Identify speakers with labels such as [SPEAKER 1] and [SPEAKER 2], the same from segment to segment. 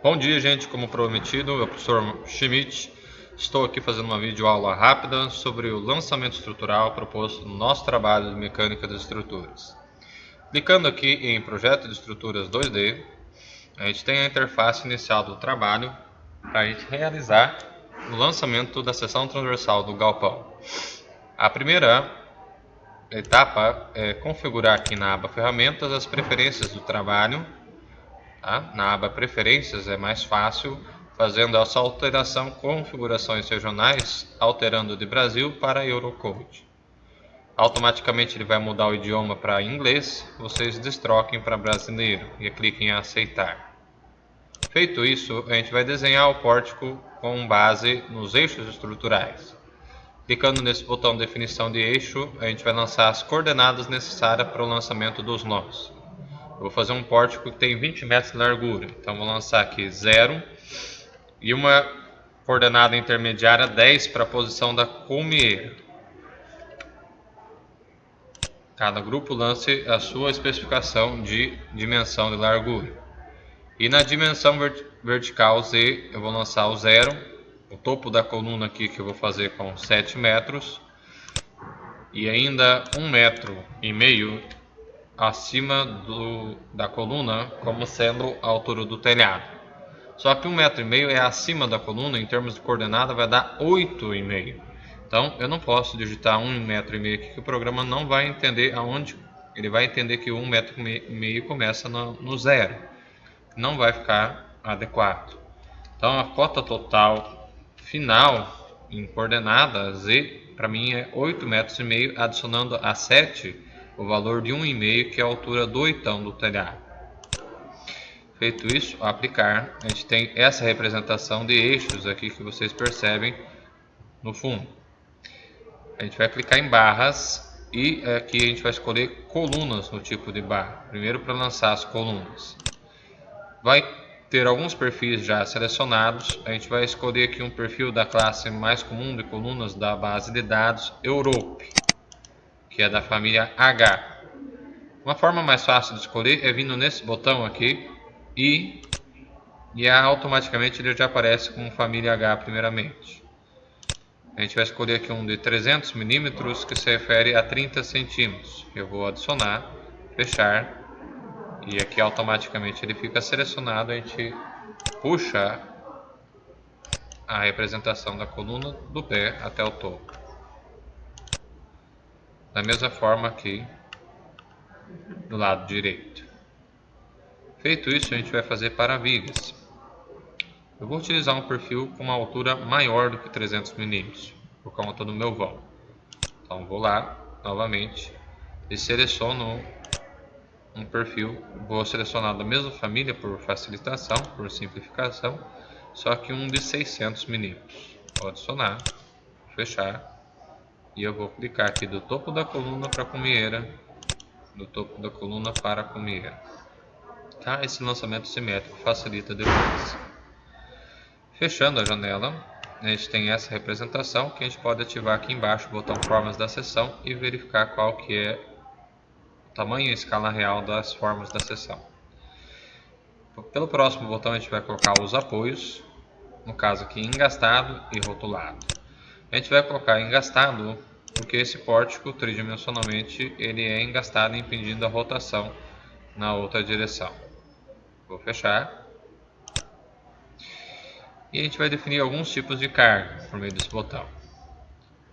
[SPEAKER 1] Bom dia, gente. Como prometido, eu, professor Schmidt, estou aqui fazendo uma videoaula rápida sobre o lançamento estrutural proposto no nosso trabalho de mecânica das estruturas. Clicando aqui em Projeto de Estruturas 2D, a gente tem a interface inicial do trabalho para a gente realizar o lançamento da seção transversal do galpão. A primeira etapa é configurar aqui na aba Ferramentas as preferências do trabalho. Tá? Na aba Preferências é mais fácil, fazendo essa alteração configurações regionais, alterando de Brasil para Eurocode. Automaticamente ele vai mudar o idioma para inglês, vocês destroquem para brasileiro e cliquem em aceitar. Feito isso, a gente vai desenhar o pórtico com base nos eixos estruturais. Clicando nesse botão definição de eixo, a gente vai lançar as coordenadas necessárias para o lançamento dos nós. Eu vou fazer um pórtico que tem 20 metros de largura, então vou lançar aqui 0 e uma coordenada intermediária 10 para a posição da colmeira. Cada grupo lance a sua especificação de dimensão de largura. E na dimensão vertical Z eu vou lançar o 0, o topo da coluna aqui que eu vou fazer com 7 metros e ainda 1,5 metro acima da coluna, como sendo a altura do telhado. Só que 1,5 metro é acima da coluna, em termos de coordenada vai dar 8,5. Então eu não posso digitar 1,5 metro aqui, que o programa não vai entender aonde. Ele vai entender que 1,5 metro começa no 0. Não vai ficar adequado. Então a cota total final em coordenada Z para mim é 8,5 metros, adicionando a 7 o valor de 1,5, que é a altura do oitão do telhado. Feito isso, aplicar, a gente tem essa representação de eixos aqui que vocês percebem no fundo. A gente vai clicar em barras e aqui a gente vai escolher colunas no tipo de barra. Primeiro para lançar as colunas. Vai ter alguns perfis já selecionados. A gente vai escolher aqui um perfil da classe mais comum de colunas da base de dados Europe, que é da família H. Uma forma mais fácil de escolher é vindo nesse botão aqui e automaticamente ele já aparece como família H primeiramente. A gente vai escolher aqui um de 300 milímetros que se refere a 30 centímetros. Eu vou adicionar, fechar e aqui automaticamente ele fica selecionado. A gente puxa a representação da coluna do pé até o topo. Da mesma forma aqui do lado direito. Feito isso, a gente vai fazer para vigas. Eu vou utilizar um perfil com uma altura maior do que 300 milímetros, por conta do meu vão. Então vou lá, novamente, e seleciono um perfil. Vou selecionar da mesma família por facilitação, por simplificação, só que um de 600 milímetros. Vou adicionar, fechar, e eu vou clicar aqui do topo da coluna para a cumieira, do topo da coluna para a cumieira. Tá? Esse lançamento simétrico facilita depois. Fechando a janela, a gente tem essa representação que a gente pode ativar aqui embaixo o botão formas da seção e verificar qual que é o tamanho e a escala real das formas da seção. Pelo próximo botão a gente vai colocar os apoios, no caso aqui engastado e rotulado. A gente vai colocar engastado porque esse pórtico tridimensionalmente ele é engastado, impedindo a rotação na outra direção. Vou fechar. E a gente vai definir alguns tipos de carga por meio desse botão.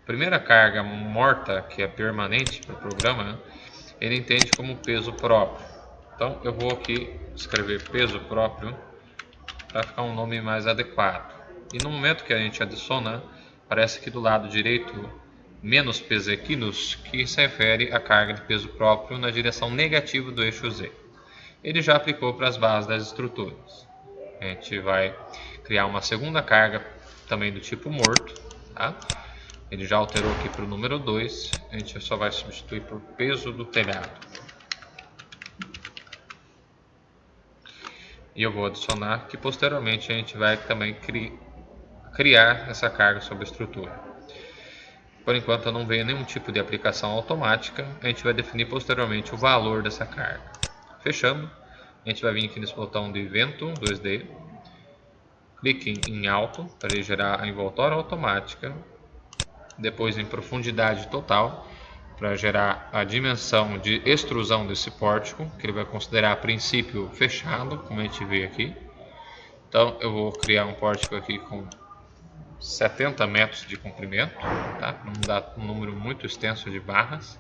[SPEAKER 1] A primeira carga morta, que é permanente para o programa, ele entende como peso próprio. Então eu vou aqui escrever peso próprio para ficar um nome mais adequado. E no momento que a gente adiciona, aparece aqui do lado direito menos pesequinos, que se refere à carga de peso próprio na direção negativa do eixo Z. Ele já aplicou para as bases das estruturas. A gente vai criar uma segunda carga também do tipo morto, tá? Ele já alterou aqui para o número 2, a gente só vai substituir por peso do telhado. E eu vou adicionar que posteriormente a gente vai também criar essa carga sobre a estrutura. Por enquanto eu não vejo nenhum tipo de aplicação automática, a gente vai definir posteriormente o valor dessa carga. Fechando, a gente vai vir aqui nesse botão de vento 2D clique em alto para ele gerar a envoltória automática, depois em profundidade total para gerar a dimensão de extrusão desse pórtico, que ele vai considerar a princípio fechado, como a gente vê aqui. Então eu vou criar um pórtico aqui com 70 metros de comprimento, tá? Para não dar um número muito extenso de barras,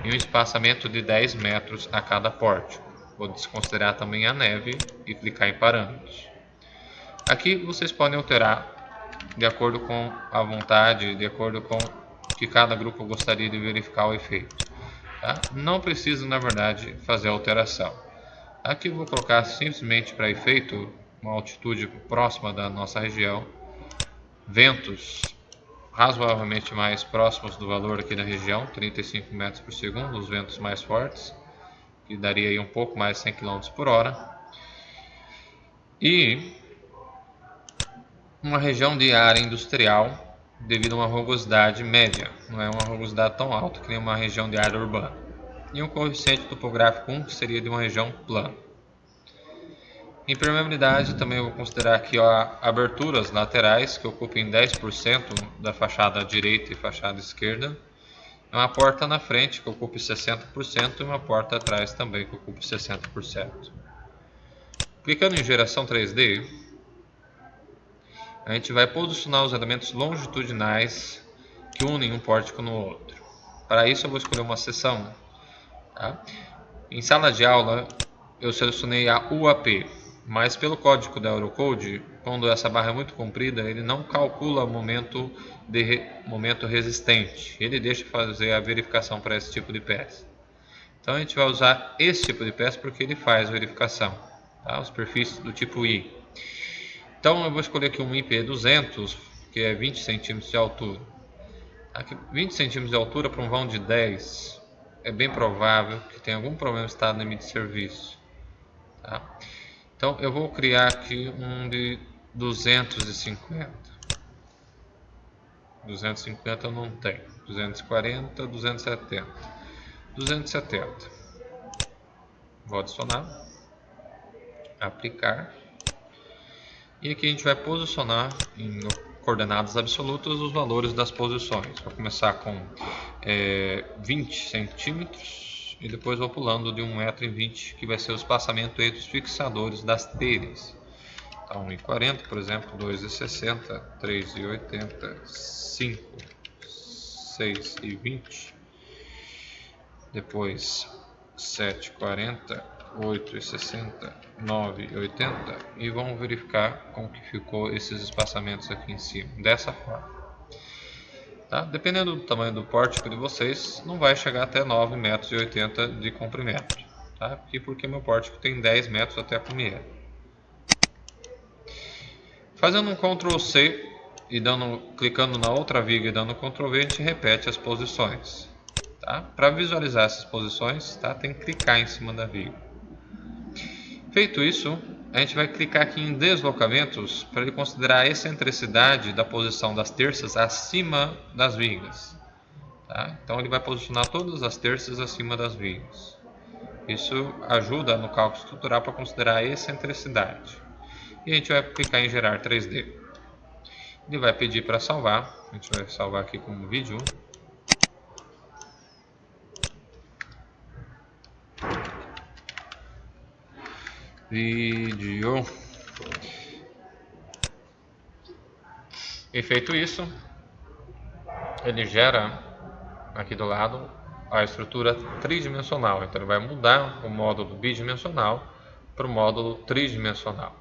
[SPEAKER 1] e um espaçamento de 10 metros a cada pórtico. Vou desconsiderar também a neve e clicar em parâmetros. Aqui vocês podem alterar de acordo com a vontade, de acordo com o que cada grupo gostaria de verificar o efeito. Tá? Não precisa, na verdade, fazer alteração. Aqui eu vou colocar simplesmente para efeito uma altitude próxima da nossa região, ventos razoavelmente mais próximos do valor aqui da região, 35 metros por segundo, os ventos mais fortes, que daria aí um pouco mais de 100 km por hora. E uma região de área industrial devido a uma rugosidade média, não é uma rugosidade tão alta que nem uma região de área urbana. E um coeficiente topográfico 1, que seria de uma região plana. Em permeabilidade também eu vou considerar aqui aberturas laterais que ocupem 10% da fachada direita e fachada esquerda. Uma porta na frente que ocupe 60% e uma porta atrás também que ocupe 60%. Clicando em geração 3D, a gente vai posicionar os elementos longitudinais que unem um pórtico no outro. Para isso eu vou escolher uma seção. Tá? Em sala de aula eu selecionei a UAP, mas pelo código da Eurocode, quando essa barra é muito comprida, ele não calcula o momento resistente. Ele deixa fazer a verificação para esse tipo de peça. Então a gente vai usar esse tipo de peça porque ele faz a verificação. Tá? Os perfis do tipo I. Então eu vou escolher aqui um IP200, que é 20 cm de altura. Aqui, 20 cm de altura para um vão de 10 é bem provável que tenha algum problema de estado no limite de serviço. Tá? Então eu vou criar aqui um de 250. 250 eu não tenho. 240, 270. 270. Vou adicionar. Aplicar. E aqui a gente vai posicionar em coordenadas absolutas os valores das posições. Vou começar com 20 centímetros e depois vou pulando de 1,20 m, que vai ser o espaçamento entre os fixadores das telhas. Então 1,40 m, por exemplo, 2,60 m, 3,80 m, 5, 6,20 m, depois 7,40 m, 8,60, 9,80 e vamos verificar como que ficou esses espaçamentos aqui em cima, dessa forma. Tá? Dependendo do tamanho do pórtico de vocês, não vai chegar até 9,80 metros de comprimento. Tá? E porque meu pórtico tem 10 metros até a primeira. Fazendo um Ctrl C e clicando na outra viga e dando Ctrl V, a gente repete as posições. Tá? Para visualizar essas posições, tá? Tem que clicar em cima da viga. Feito isso, a gente vai clicar aqui em deslocamentos para ele considerar a excentricidade da posição das terças acima das vigas. Tá? Então ele vai posicionar todas as terças acima das vigas. Isso ajuda no cálculo estrutural para considerar a excentricidade. E a gente vai clicar em gerar 3D. Ele vai pedir para salvar. A gente vai salvar aqui como vídeo. Vídeo. E feito isso, ele gera aqui do lado a estrutura tridimensional. Então ele vai mudar o módulo bidimensional para o módulo tridimensional.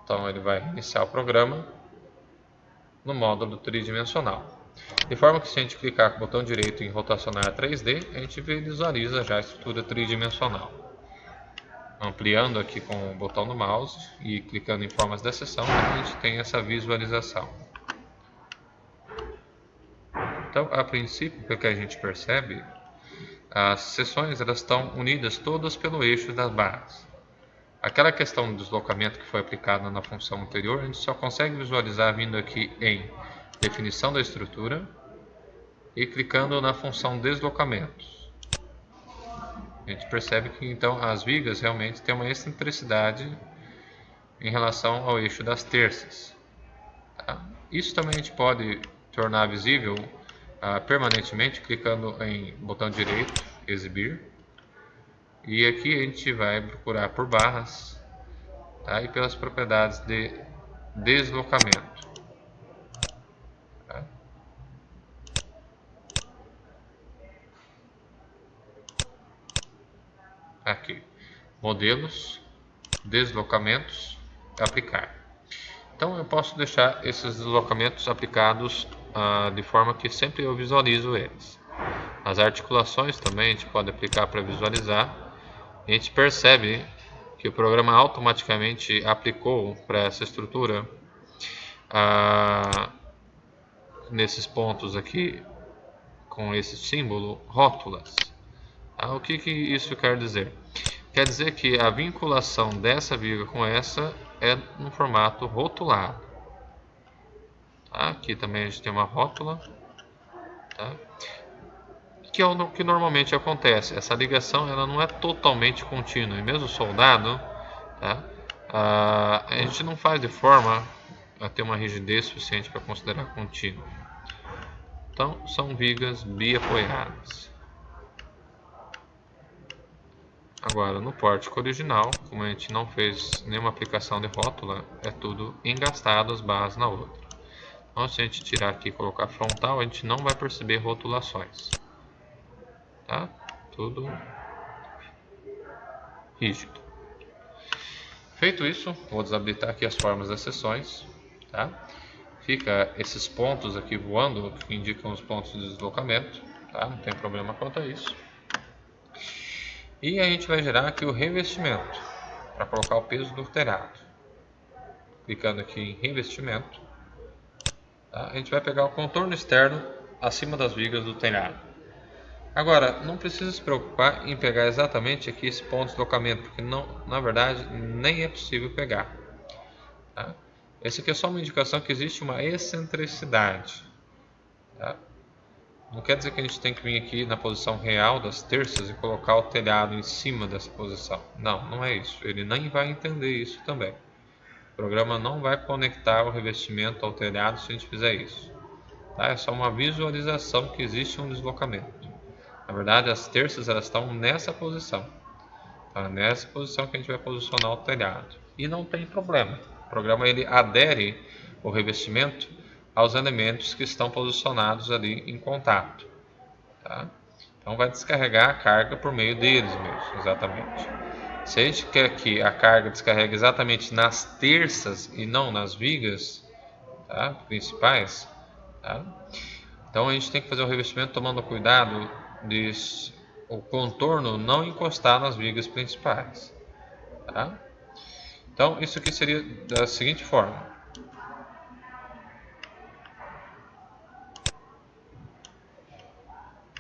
[SPEAKER 1] Então ele vai iniciar o programa no módulo tridimensional. De forma que se a gente clicar com o botão direito em rotacionar 3D, a gente visualiza já a estrutura tridimensional. Ampliando aqui com o botão do mouse e clicando em formas da seção, a gente tem essa visualização. Então, a princípio, pelo que a gente percebe, as seções elas estão unidas todas pelo eixo das barras. Aquela questão do deslocamento que foi aplicada na função anterior, a gente só consegue visualizar vindo aqui em definição da estrutura e clicando na função deslocamentos. A gente percebe que então as vigas realmente têm uma excentricidade em relação ao eixo das terças. Tá? Isso também a gente pode tornar visível permanentemente clicando em botão direito, exibir, e aqui a gente vai procurar por barras, tá? E pelas propriedades de deslocamento. Tá? Aqui, modelos, deslocamentos, aplicar. Então eu posso deixar esses deslocamentos aplicados de forma que sempre eu visualizo eles. As articulações também a gente pode aplicar para visualizar. A gente percebe que o programa automaticamente aplicou para essa estrutura nesses pontos aqui com esse símbolo rótulas. O que isso quer dizer? Quer dizer que a vinculação dessa viga com essa é no formato rotulado. Aqui também a gente tem uma rótula. Tá? Que é o que normalmente acontece. Essa ligação ela não é totalmente contínua. E mesmo soldado, tá? A gente não faz de forma a ter uma rigidez suficiente para considerar contínua. Então, são vigas biapoiadas. Agora, no pórtico original, como a gente não fez nenhuma aplicação de rótula, é tudo engastado as barras na outra. Então, se a gente tirar aqui e colocar frontal, a gente não vai perceber rotulações. Tá? Tudo rígido. Feito isso, vou desabilitar aqui as formas das seções. Tá? Fica esses pontos aqui voando, que indicam os pontos de deslocamento. Tá? Não tem problema quanto a isso. E a gente vai gerar aqui o revestimento, para colocar o peso do telhado. Clicando aqui em revestimento, tá? A gente vai pegar o contorno externo acima das vigas do telhado. Agora, não precisa se preocupar em pegar exatamente aqui esse ponto de deslocamento, porque não, na verdade nem é possível pegar. Tá? Esse aqui é só uma indicação que existe uma excentricidade. Tá? Não quer dizer que a gente tem que vir aqui na posição real das terças e colocar o telhado em cima dessa posição. Não, não é isso. Ele nem vai entender isso também. O programa não vai conectar o revestimento ao telhado se a gente fizer isso. Tá? É só uma visualização que existe um deslocamento. Na verdade, as terças elas estão nessa posição. Tá? Nessa posição que a gente vai posicionar o telhado. E não tem problema. O programa ele adere o revestimento aos elementos que estão posicionados ali em contato. Tá? Então vai descarregar a carga por meio deles mesmo, exatamente. Se a gente quer que a carga descarregue exatamente nas terças e não nas vigas, tá? Principais, tá? Então a gente tem que fazer o revestimento tomando cuidado de o contorno não encostar nas vigas principais. Tá? Então isso aqui seria da seguinte forma.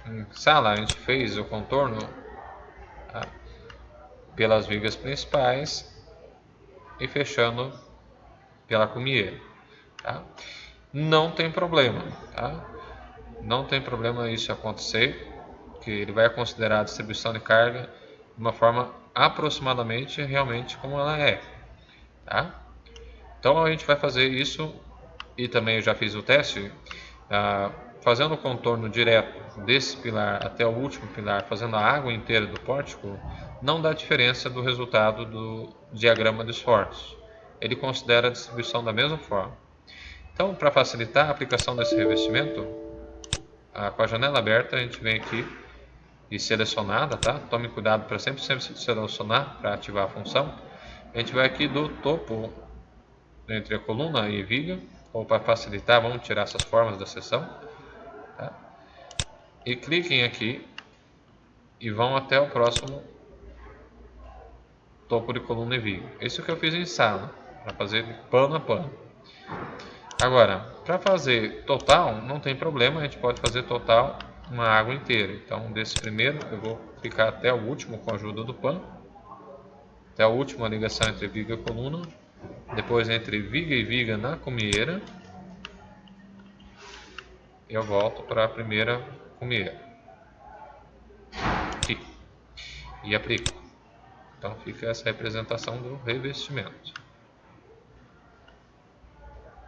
[SPEAKER 1] Em sala a gente fez o contorno, tá? Pelas vigas principais e fechando pela cumieira. Tá? Não tem problema. Tá? Não tem problema isso acontecer, que ele vai considerar a distribuição de carga de uma forma aproximadamente realmente como ela é. Tá? Então a gente vai fazer isso, e também eu já fiz o teste, fazendo o contorno direto desse pilar até o último pilar, fazendo a água inteira do pórtico, não dá diferença do resultado do diagrama de esforços. Ele considera a distribuição da mesma forma. Então, para facilitar a aplicação desse revestimento, com a janela aberta, a gente vem aqui e selecionada, tá? Tome cuidado para sempre selecionar para ativar a função. A gente vai aqui do topo entre a coluna e viga, ou para facilitar, vamos tirar essas formas da seção. Tá? E cliquem aqui e vão até o próximo topo de coluna e viga. Isso que eu fiz em sala, para fazer pano a pano. Agora, para fazer total, não tem problema, a gente pode fazer total uma água inteira. Então, desse primeiro, eu vou clicar até o último com a ajuda do pano, até a última ligação entre viga e coluna, depois entre viga e viga na cumieira, eu volto para a primeira cumieira. Aqui. E aplico. Então fica essa representação do revestimento.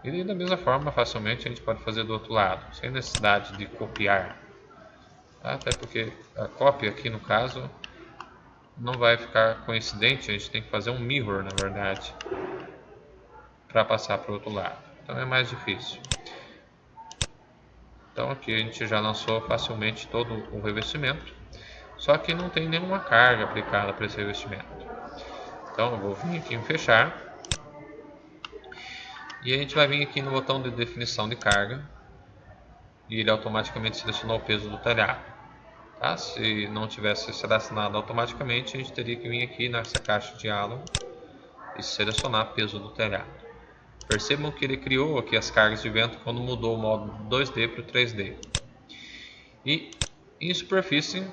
[SPEAKER 1] E da mesma forma, facilmente a gente pode fazer do outro lado, sem necessidade de copiar. Até porque a cópia aqui no caso não vai ficar coincidente, a gente tem que fazer um mirror na verdade para passar para o outro lado, então é mais difícil. Então aqui a gente já lançou facilmente todo o revestimento, só que não tem nenhuma carga aplicada para esse revestimento. Então eu vou vir aqui em fechar e a gente vai vir aqui no botão de definição de carga e ele automaticamente selecionou o peso do telhado. Tá? Se não tivesse selecionado automaticamente, a gente teria que vir aqui nessa caixa de diálogo e selecionar peso do telhado. Percebam que ele criou aqui as cargas de vento quando mudou o modo 2D para o 3D. E em superfície,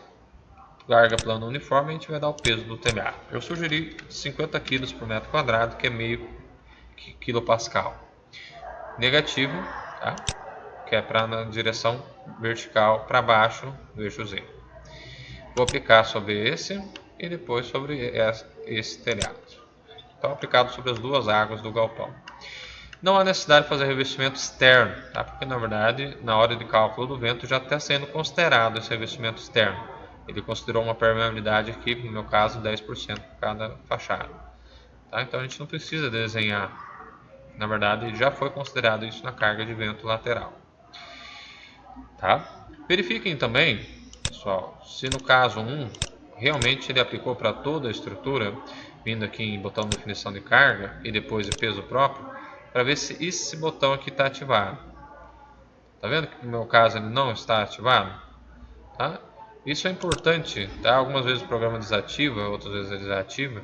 [SPEAKER 1] carga plana uniforme, a gente vai dar o peso do telhado. Eu sugeri 50 kg por metro quadrado, que é meio quilopascal. Negativo, tá? Que é para na direção vertical para baixo do eixo Z. Vou aplicar sobre esse e depois sobre esse telhado. Então aplicado sobre as duas águas do galpão. Não há necessidade de fazer revestimento externo, tá? Porque na verdade na hora de cálculo do vento já está sendo considerado esse revestimento externo. Ele considerou uma permeabilidade aqui, no meu caso 10% por cada fachada. Tá? Então a gente não precisa desenhar. Na verdade já foi considerado isso na carga de vento lateral. Tá? Verifiquem também, pessoal, se no caso 1 realmente ele aplicou para toda a estrutura, vindo aqui em botão de definição de carga e depois de peso próprio, para ver se esse botão aqui está ativado. Tá vendo que no meu caso ele não está ativado? Tá? Isso é importante, tá? Algumas vezes o programa desativa, outras vezes ele desativa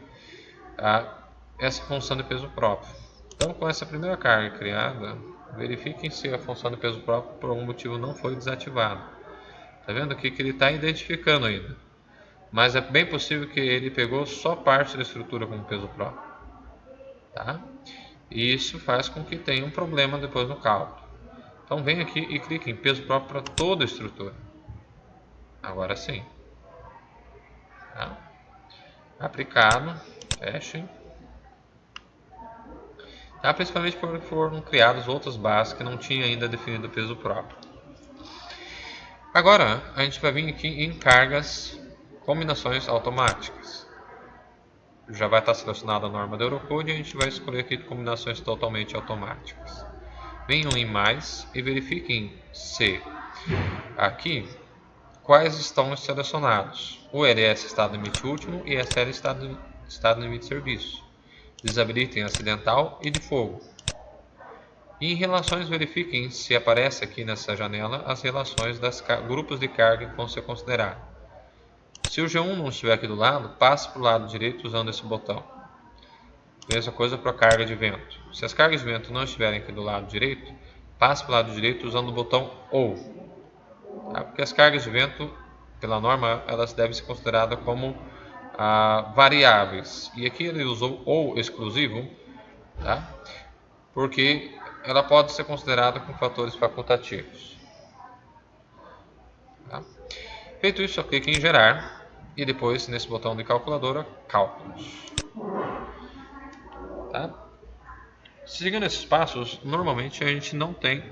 [SPEAKER 1] essa função de peso próprio. Então com essa primeira carga criada, verifiquem se a função de peso próprio por algum motivo não foi desativada. Tá vendo aqui que ele está identificando ainda, mas é bem possível que ele pegou só parte da estrutura como peso próprio. Tá? E isso faz com que tenha um problema depois no cálculo. Então vem aqui e clique em peso próprio para toda a estrutura. Agora sim. Tá? Aplicado, fechem. Tá? Principalmente porque foram criadas outras bases que não tinham ainda definido o peso próprio. Agora a gente vai vir aqui em cargas, combinações automáticas. Já vai estar selecionada a norma da Eurocode e a gente vai escolher aqui combinações totalmente automáticas. Venham em mais e verifiquem se aqui quais estão selecionados. O LS estado limite último e SL estado limite de serviço. Desabilitem acidental e de fogo. E em relações, verifiquem se aparece aqui nessa janela as relações dos grupos de carga que vão ser considerados. Se o G1 não estiver aqui do lado, passe para o lado direito usando esse botão. Mesma coisa para a carga de vento. Se as cargas de vento não estiverem aqui do lado direito, passe para o lado direito usando o botão OU. Tá? Porque as cargas de vento, pela norma, elas devem ser consideradas como variáveis. E aqui ele usou OU exclusivo, tá? Porque ela pode ser considerada com fatores facultativos. Tá? Feito isso, eu clico em gerar e depois nesse botão de calculadora, cálculos. Tá? Seguindo esses passos, normalmente a gente não tem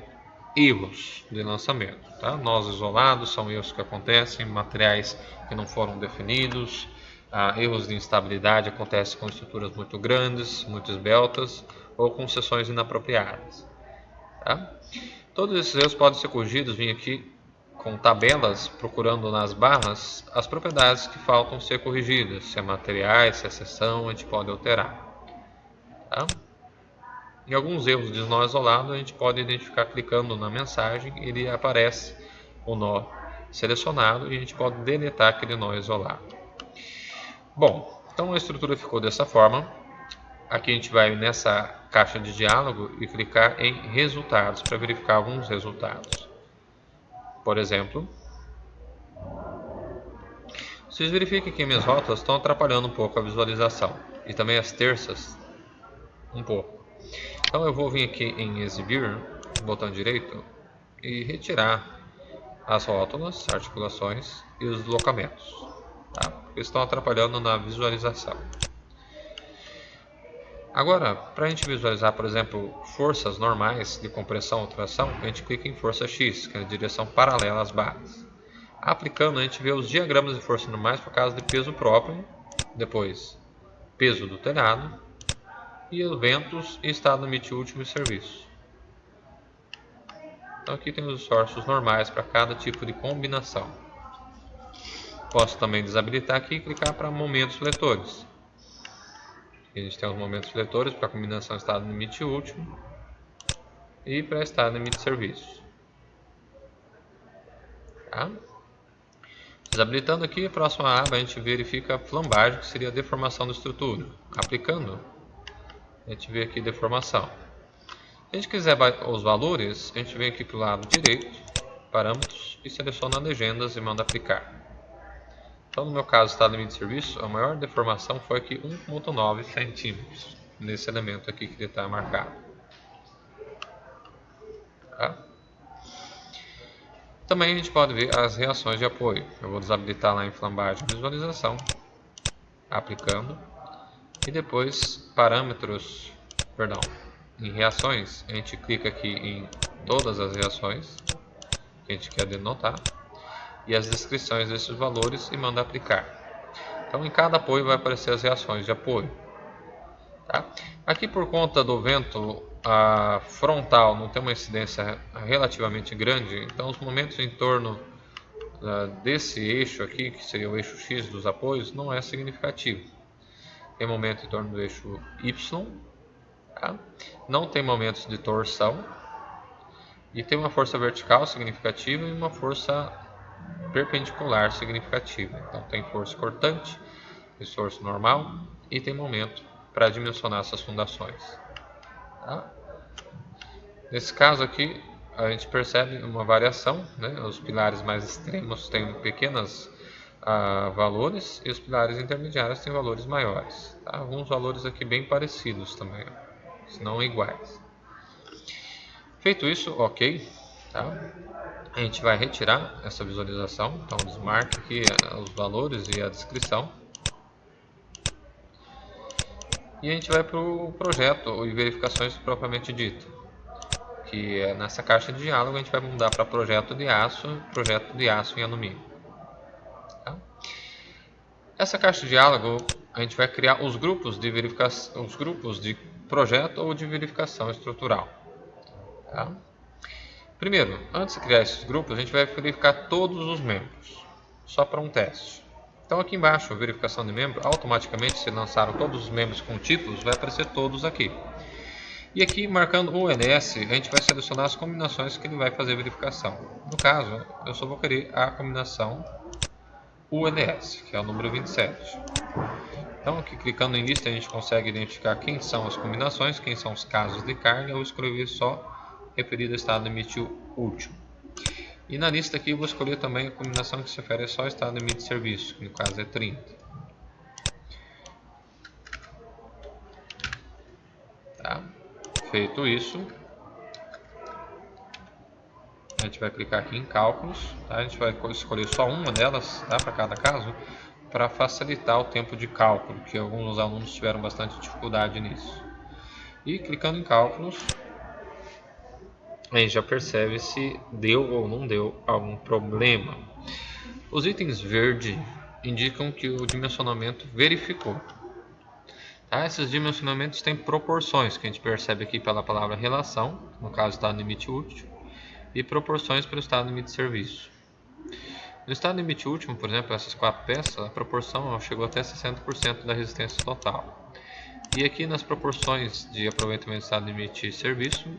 [SPEAKER 1] erros de lançamento. Tá? Nós isolados são erros que acontecem, materiais que não foram definidos, erros de instabilidade acontecem com estruturas muito grandes, muito esbeltas ou com seções inapropriadas. Tá? Todos esses erros podem ser corrigidos, vim aqui com tabelas procurando nas barras as propriedades que faltam ser corrigidas, se é materiais, se é seção, a gente pode alterar. Tá? Em alguns erros de nó isolado, a gente pode identificar clicando na mensagem, ele aparece o nó selecionado e a gente pode deletar aquele nó isolado. Bom, então a estrutura ficou dessa forma. Aqui a gente vai nessa caixa de diálogo e clicar em resultados para verificar alguns resultados. Por exemplo, vocês verificam que minhas rotas estão atrapalhando um pouco a visualização e também as terças um pouco. Então eu vou vir aqui em exibir, botão direito, e retirar as rótulas, articulações e os deslocamentos, tá? Porque estão atrapalhando na visualização. Agora, para a gente visualizar, por exemplo, forças normais de compressão ou tração, a gente clica em força X, que é a direção paralela às barras. Aplicando, a gente vê os diagramas de força normais por causa de peso próprio, depois peso do telhado, e ventos e estado limite último e serviço. Então aqui tem os esforços normais para cada tipo de combinação. Posso também desabilitar aqui e clicar para momentos fletores. Aqui a gente tem os momentos fletores para combinação estado limite último e para estado limite serviço. Tá? Desabilitando aqui, a próxima aba a gente verifica a flambagem, que seria a deformação da estrutura. Aplicando, a gente vê aqui deformação. Se a gente quiser os valores, a gente vem aqui para o lado direito, parâmetros, e seleciona legendas e manda aplicar. Então no meu caso, estado limite de serviço, a maior deformação foi aqui 1,9 centímetros, nesse elemento aqui que ele está marcado. Tá? Também a gente pode ver as reações de apoio. Eu vou desabilitar lá em flambagem e visualização, aplicando, e depois parâmetros, em reações, a gente clica aqui em todas as reações que a gente quer denotar e as descrições desses valores e manda aplicar. Então em cada apoio vai aparecer as reações de apoio. Tá? Aqui por conta do vento frontal não tem uma incidência relativamente grande, então os momentos em torno desse eixo aqui, que seria o eixo X dos apoios, não é significativo. Tem momento em torno do eixo Y, tá? Não tem momentos de torção, e tem uma força vertical significativa e uma força perpendicular significativa. Então tem força cortante, esforço normal e tem momento para dimensionar essas fundações. Tá? Nesse caso aqui, a gente percebe uma variação, né? Os pilares mais extremos têm pequenos valores e os pilares intermediários têm valores maiores. Tá? Alguns valores aqui bem parecidos também, se não iguais. Feito isso, ok. Tá? A gente vai retirar essa visualização, então desmarque aqui os valores e a descrição. E a gente vai para o projeto e verificações propriamente dito, que é nessa caixa de diálogo a gente vai mudar para projeto de aço em alumínio. Tá? Essa caixa de diálogo a gente vai criar os grupos de verificação, os grupos de projeto ou de verificação estrutural. Tá? Primeiro, antes de criar esses grupos, a gente vai verificar todos os membros, só para um teste. Então aqui embaixo, verificação de membro, automaticamente se lançaram todos os membros com títulos, vai aparecer todos aqui. E aqui, marcando o LS, a gente vai selecionar as combinações que ele vai fazer verificação. No caso, eu só vou querer a combinação ULS, que é o número 27. Então aqui clicando em lista a gente consegue identificar quem são as combinações, quem são os casos de carga, ou escrever só referido ao estado limite último. E na lista aqui eu vou escolher também a combinação que se refere só ao estado limite de serviço, que no caso é 30. Tá? Feito isso, a gente vai clicar aqui em cálculos, tá? A gente vai escolher só uma delas, tá? Para cada caso, para facilitar o tempo de cálculo, que alguns alunos tiveram bastante dificuldade nisso. E clicando em cálculos, a gente já percebe se deu ou não deu algum problema. Os itens verde indicam que o dimensionamento verificou. Tá? Esses dimensionamentos têm proporções, que a gente percebe aqui pela palavra relação, no caso estado limite útil, e proporções pelo estado limite de serviço. No estado limite último, por exemplo, essas 4 peças, a proporção chegou até 60% da resistência total. E aqui nas proporções de aproveitamento do estado limite de serviço,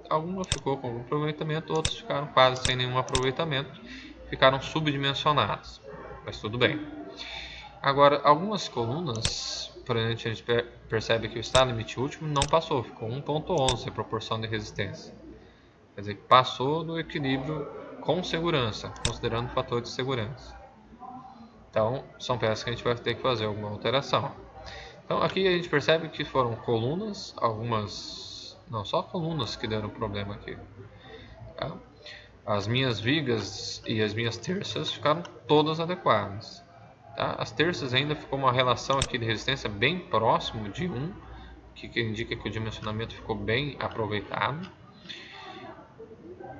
[SPEAKER 1] alguma ficou com algum aproveitamento, outros ficaram quase sem nenhum aproveitamento, ficaram subdimensionados, mas tudo bem. Agora, algumas colunas, por exemplo, a gente percebe que o estado limite último não passou, ficou 1,11 a proporção de resistência. Quer dizer, passou do equilíbrio com segurança, considerando o fator de segurança. Então, são peças que a gente vai ter que fazer alguma alteração. Então, aqui a gente percebe que foram colunas, não, só colunas que deram problema aqui. Tá? As minhas vigas e as minhas terças ficaram todas adequadas. Tá? As terças ainda ficou uma relação aqui de resistência bem próximo de 1, que indica que o dimensionamento ficou bem aproveitado.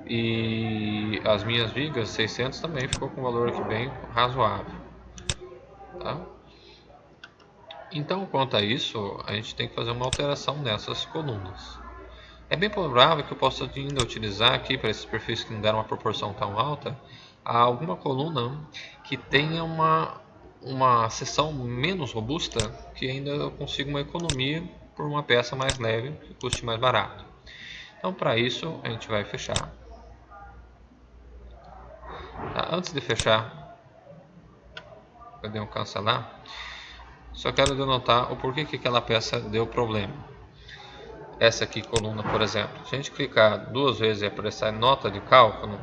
[SPEAKER 1] E as minhas vigas 600 também ficou com um valor aqui bem razoável, tá? Então, quanto a isso, a gente tem que fazer uma alteração nessas colunas. É bem provável que eu possa ainda utilizar aqui, para esses perfis que não deram uma proporção tão alta, alguma coluna que tenha uma seção menos robusta, que ainda eu consiga uma economia por uma peça mais leve, que custe mais barato. Então, para isso, a gente vai fechar. Tá? Antes de fechar, eu cancelar. Só quero denotar o porquê que aquela peça deu problema. Essa aqui, coluna, por exemplo. Se a gente clicar 2 vezes e aparecer nota de cálculo,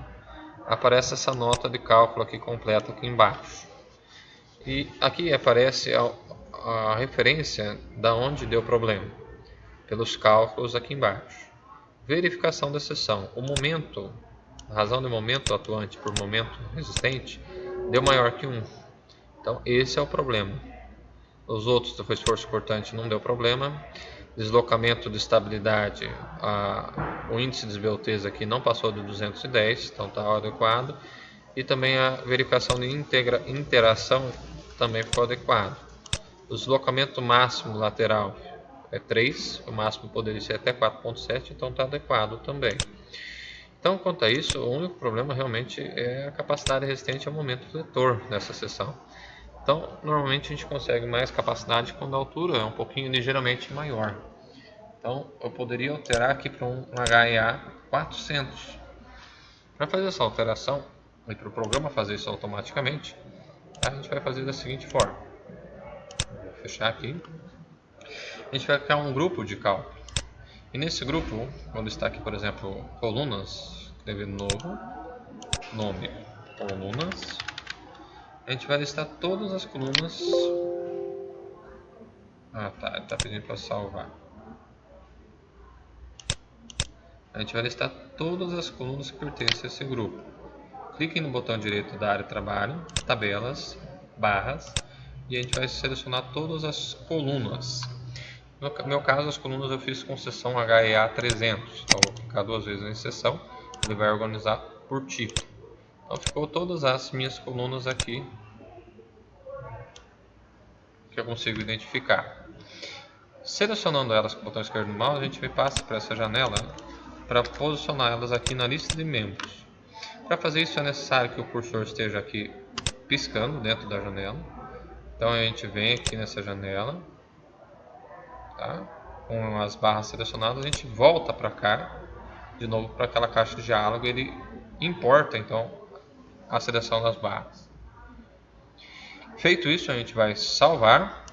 [SPEAKER 1] aparece essa nota de cálculo aqui completa aqui embaixo. E aqui aparece a referência da onde deu problema, pelos cálculos aqui embaixo. Verificação da seção. O momento, a razão de momento atuante por momento resistente, deu maior que 1. Então, esse é o problema. Os outros, do esforço cortante, não deu problema. Deslocamento de estabilidade, o índice de esbelteza aqui não passou de 210, então está adequado. E também a verificação de interação também ficou adequado. O deslocamento máximo lateral é 3, o máximo poderia ser até 4.7, então está adequado também. Então, quanto a isso, o único problema realmente é a capacidade resistente ao momento fletor nessa seção. Então, normalmente a gente consegue mais capacidade quando a altura é um pouquinho ligeiramente maior. Então, eu poderia alterar aqui para um HEA 400. Para fazer essa alteração, e para o programa fazer isso automaticamente, a gente vai fazer da seguinte forma. Vou fechar aqui. A gente vai criar um grupo de cálculo. E nesse grupo, quando está aqui, por exemplo, colunas, escrever novo, nome, colunas. A gente vai listar todas as colunas. Ele está pedindo para salvar. A gente vai listar todas as colunas que pertencem a esse grupo. Clique no botão direito da área de trabalho, tabelas, barras, e a gente vai selecionar todas as colunas. No meu caso, as colunas eu fiz com seção HEA 300. Então, vou clicar 2 vezes em seção, ele vai organizar por tipo. Então, ficou todas as minhas colunas aqui que eu consigo identificar. Selecionando elas com o botão esquerdo do mouse, a gente passa para essa janela para posicionar elas aqui na lista de membros. Para fazer isso é necessário que o cursor esteja aqui piscando dentro da janela. Então a gente vem aqui nessa janela, tá? Com as barras selecionadas, a gente volta para cá, de novo para aquela caixa de diálogo, ele importa então a seleção das barras. Feito isso, a gente vai salvar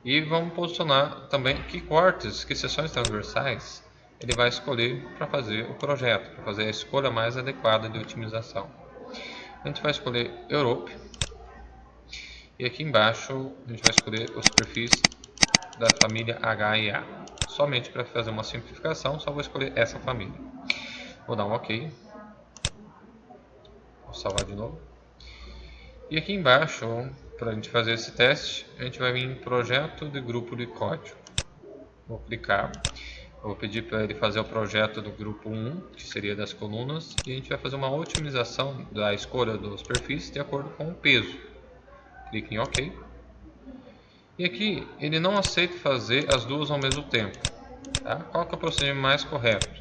[SPEAKER 1] e vamos posicionar também que cortes, que seções transversais ele vai escolher para fazer o projeto, para fazer a escolha mais adequada de otimização. A gente vai escolher Europe e aqui embaixo a gente vai escolher os perfis da família HEA. Somente para fazer uma simplificação, só vou escolher essa família. Vou dar um OK. Vou salvar de novo. E aqui embaixo, para a gente fazer esse teste, a gente vai vir em projeto de grupo de código. Vou clicar. Eu vou pedir para ele fazer o projeto do grupo 1, que seria das colunas, e a gente vai fazer uma otimização da escolha dos perfis de acordo com o peso. Clique em OK. E aqui ele não aceita fazer as duas ao mesmo tempo. Tá? Qual que é o procedimento mais correto?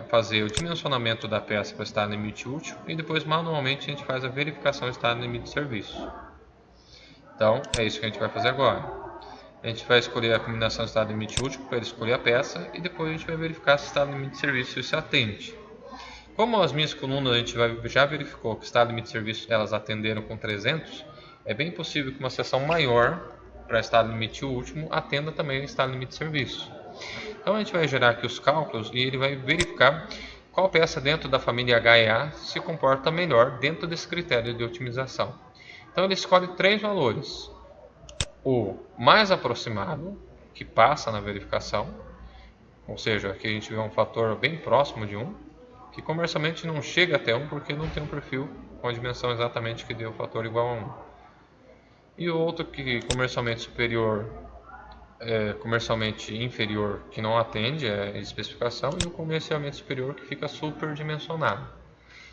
[SPEAKER 1] Fazer o dimensionamento da peça para estar no limite útil e depois manualmente a gente faz a verificação de estar no limite de serviço. Então é isso que a gente vai fazer agora. A gente vai escolher a combinação de estado de limite útil para ele escolher a peça e depois a gente vai verificar se está no limite de serviço e se atende. Como as minhas colunas a gente já verificou que está no limite de serviço, elas atenderam com 300, é bem possível que uma seção maior para estar no limite último atenda também estar no limite de serviço. Então a gente vai gerar aqui os cálculos e ele vai verificar qual peça dentro da família HEA se comporta melhor dentro desse critério de otimização. Então ele escolhe 3 valores. O mais aproximado, que passa na verificação, ou seja, aqui a gente vê um fator bem próximo de 1, que comercialmente não chega até 1 porque não tem um perfil com a dimensão exatamente que dê o fator igual a 1. E o outro que comercialmente superior comercialmente inferior que não atende a especificação e o comercialmente superior que fica superdimensionado.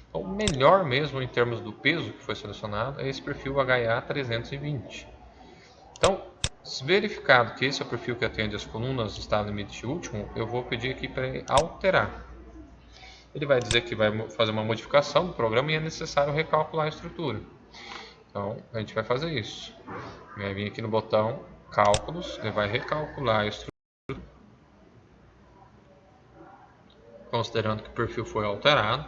[SPEAKER 1] Então, o melhor mesmo em termos do peso que foi selecionado é esse perfil HA 320. Então, se verificado que esse é o perfil que atende as colunas do estado limite último, eu vou pedir aqui para ele alterar. Ele vai dizer que vai fazer uma modificação do programa e é necessário recalcular a estrutura. Então, a gente vai fazer isso. Vai vir aqui no botão Cálculos, ele vai recalcular a estrutura, considerando que o perfil foi alterado.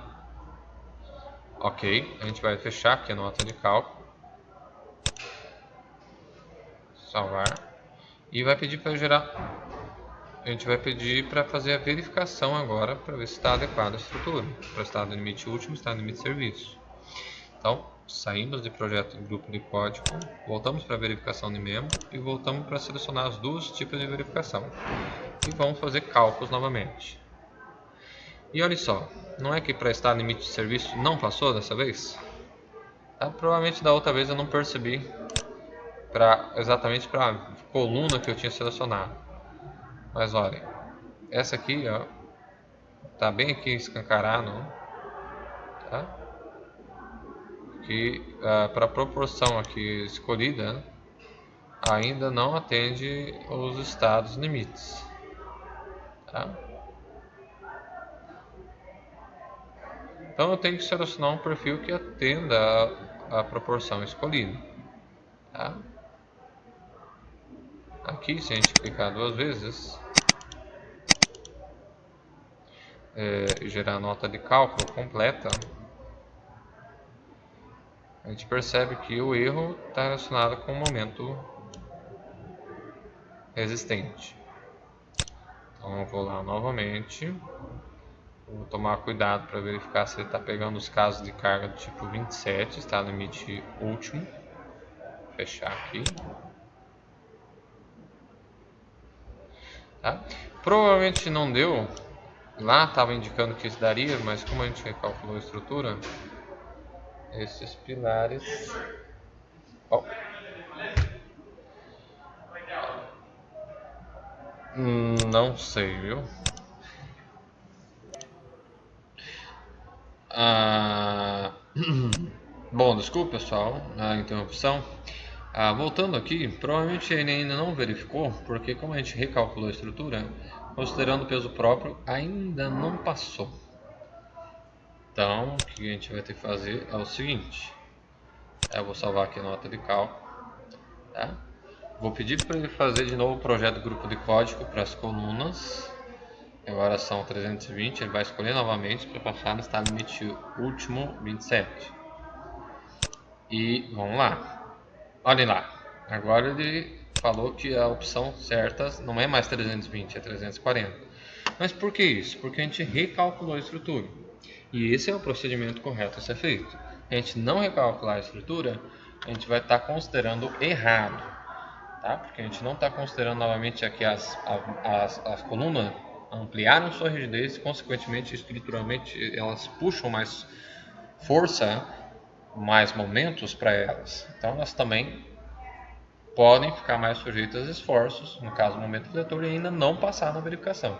[SPEAKER 1] Ok, a gente vai fechar aqui a nota de cálculo, salvar, e vai pedir para gerar. A gente vai pedir para fazer a verificação agora para ver se está adequada a estrutura para o estado limite último e estado limite de serviço. Então, saímos de projeto de grupo de código, voltamos para a verificação de membro e voltamos para selecionar os dois tipos de verificação. E vamos fazer cálculos novamente. E olha só, não é que para estado limite de serviço não passou dessa vez? Provavelmente da outra vez eu não percebi exatamente para a coluna que eu tinha selecionado. Mas olha, essa aqui ó, tá bem aqui escancarado, tá? Que para a proporção aqui escolhida ainda não atende os estados limites, tá? Então eu tenho que selecionar um perfil que atenda a proporção escolhida, tá? Aqui, se a gente clicar duas vezes e gerar a nota de cálculo completa, a gente percebe que o erro está relacionado com o momento existente. Então eu vou lá novamente, vou tomar cuidado para verificar se ele está pegando os casos de carga do tipo 27, está no limite último. Fechar aqui. Tá? Provavelmente não deu. Lá estava indicando que isso daria, mas como a gente recalculou a estrutura, esses pilares... Oh. Não sei, viu? Bom, desculpa pessoal a interrupção. Voltando aqui, provavelmente ele ainda não verificou, porque como a gente recalculou a estrutura, considerando o peso próprio, ainda não passou. Então, o que a gente vai ter que fazer é o seguinte. Eu vou salvar aqui a nota de cálculo. Tá? Vou pedir para ele fazer de novo o projeto grupo de código para as colunas. Agora são 320, ele vai escolher novamente para passar no estado limite último 27. E vamos lá. Olhem lá. Agora ele falou que a opção certa não é mais 320, é 340. Mas por que isso? Porque a gente recalculou a estrutura. E esse é o procedimento correto a ser feito. A gente não recalcular a estrutura, a gente vai estar considerando errado. Tá? Porque a gente não está considerando novamente aqui as colunas ampliaram sua rigidez e consequentemente estruturalmente elas puxam mais força, mais momentos para elas. Então elas também podem ficar mais sujeitas a esforços, no caso do momento diretor, e ainda não passar na verificação.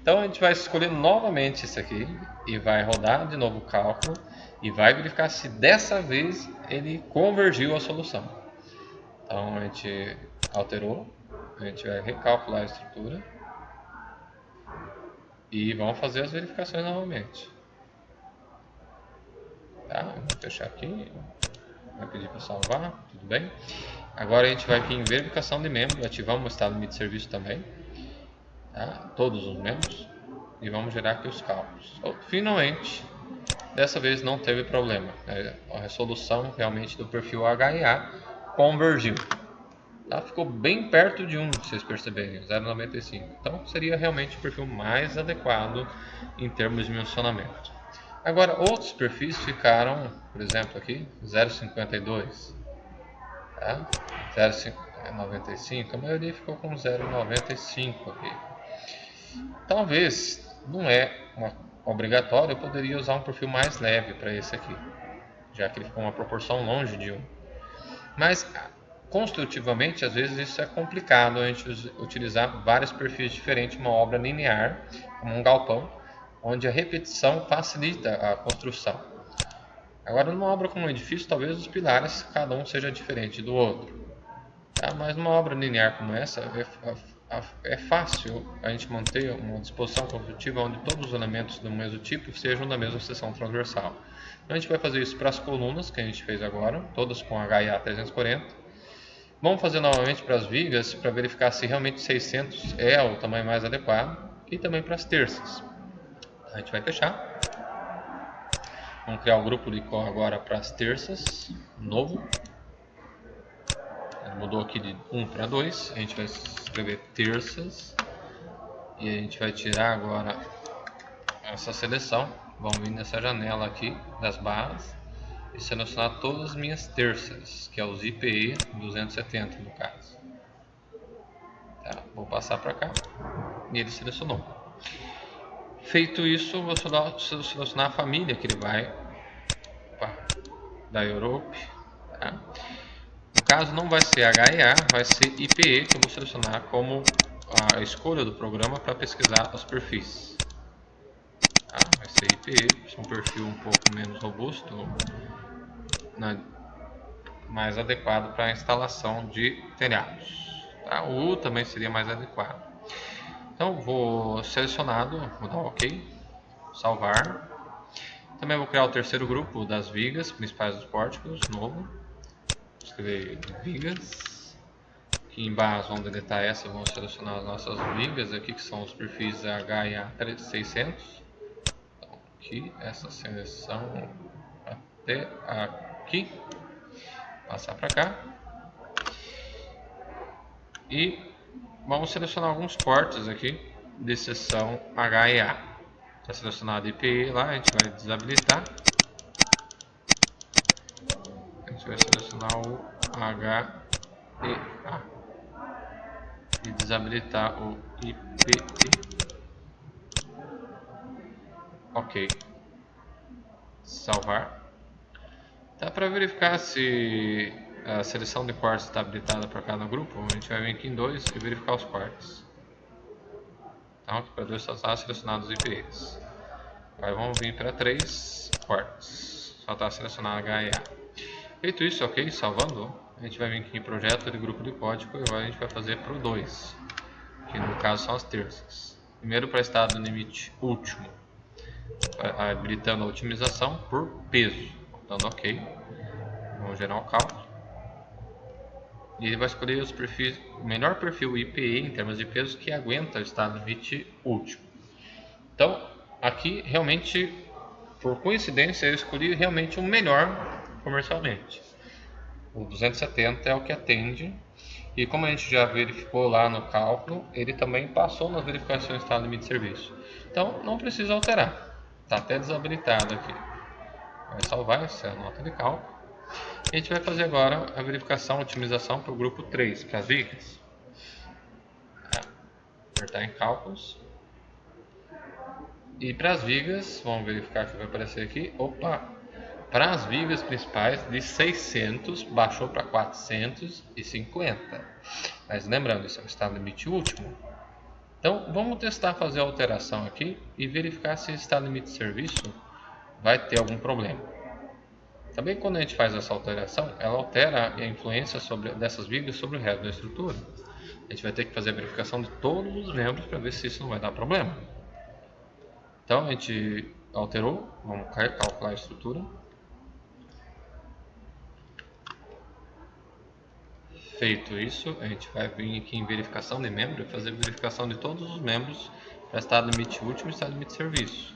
[SPEAKER 1] Então a gente vai escolher novamente esse aqui e vai rodar de novo o cálculo e vai verificar se dessa vez ele convergiu a solução. Então a gente alterou, a gente vai recalcular a estrutura e vamos fazer as verificações novamente. Tá? Vou fechar aqui, vai pedir para salvar, tudo bem. Agora a gente vai aqui em verificação de membro, ativamos o estado limite de serviço também, tá? Todos os membros, e vamos gerar aqui os cálculos. Finalmente, dessa vez não teve problema, a resolução realmente do perfil HA convergiu. Tá? Ficou bem perto de 1, se vocês perceberem, 0,95. Então seria realmente o perfil mais adequado em termos de dimensionamento. Agora outros perfis ficaram, por exemplo aqui, 0,52, tá? 0,95, a maioria ficou com 0,95 aqui. Talvez não é obrigatório, eu poderia usar um perfil mais leve para esse aqui, já que ele ficou uma proporção longe de 1. Mas construtivamente, às vezes isso é complicado, a gente utilizar vários perfis diferentes, uma obra linear, como um galpão, onde a repetição facilita a construção. Agora, numa obra como um edifício, talvez os pilares, cada um seja diferente do outro. Tá? Mas numa obra linear como essa, é fácil a gente manter uma disposição construtiva onde todos os elementos do mesmo tipo sejam da mesma seção transversal. Então, a gente vai fazer isso para as colunas, que a gente fez agora, todas com HIA 340. Vamos fazer novamente para as vigas, para verificar se realmente 600 é o tamanho mais adequado. E também para as terças. A gente vai fechar. Vamos criar o grupo de core agora para as terças. Novo. Ele mudou aqui de 1 para 2. A gente vai escrever terças. E a gente vai tirar agora essa seleção. Vamos vir nessa janela aqui das barras. E selecionar todas as minhas terças, que é os IPE 270 no caso. Tá, vou passar para cá e ele selecionou. Feito isso, vou selecionar a família que ele vai. Da Europe. Tá? No caso, não vai ser HEA, vai ser IPE, que eu vou selecionar como a escolha do programa para pesquisar os perfis. Tá? Vai ser IPE, um perfil um pouco menos robusto, mais adequado para a instalação de telhados. Tá? O U também seria mais adequado. Então vou selecionado, vou dar OK, salvar. Também vou criar o terceiro grupo das vigas principais dos pórticos, novo. Vou escrever vigas. Aqui embaixo vamos deletar essa, vamos selecionar as nossas vigas aqui, que são os perfis HIA600. Então, aqui, essa seleção até aqui. Passar para cá. E vamos selecionar alguns cortes aqui de seção HEA. Está selecionado IPE lá, a gente vai desabilitar. A gente vai selecionar o HEA e desabilitar o IPE. OK. Salvar. Tá, para verificar se a seleção de cortes está habilitada para cada grupo, a gente vai vir aqui em 2 e verificar os cortes. Então, aqui para 2 só está selecionados os IPs. Agora vamos vir para 3 cortes. Só está selecionado HEA. Feito isso, OK, salvando, a gente vai vir aqui em projeto de grupo de código e agora a gente vai fazer para o 2, que no caso são as terças. Primeiro para estado limite último, habilitando a otimização por peso, dando OK. Vamos gerar um cálculo. E ele vai escolher os perfis, o melhor perfil IPE em termos de peso que aguenta o estado limite último. Então, aqui realmente, por coincidência, eu escolhi realmente o melhor comercialmente. O 270 é o que atende. E como a gente já verificou lá no cálculo, ele também passou nas verificações de estado limite de serviço. Então, não precisa alterar. Está até desabilitado aqui. Vai salvar essa nota de cálculo. E a gente vai fazer agora a verificação, otimização para o grupo 3, para as vigas. Apertar em cálculos. E para as vigas, vamos verificar que vai aparecer aqui. Opa! Para as vigas principais, de 600 baixou para 450. Mas lembrando, isso é o estado limite último. Então, vamos testar fazer a alteração aqui e verificar se esse estado limite de serviço vai ter algum problema. Também quando a gente faz essa alteração, ela altera a influência dessas vigas sobre o resto da estrutura. A gente vai ter que fazer a verificação de todos os membros para ver se isso não vai dar problema. Então a gente alterou, vamos calcular a estrutura. Feito isso, a gente vai vir aqui em verificação de membro e fazer verificação de todos os membros para estado limite último e estado limite de serviço.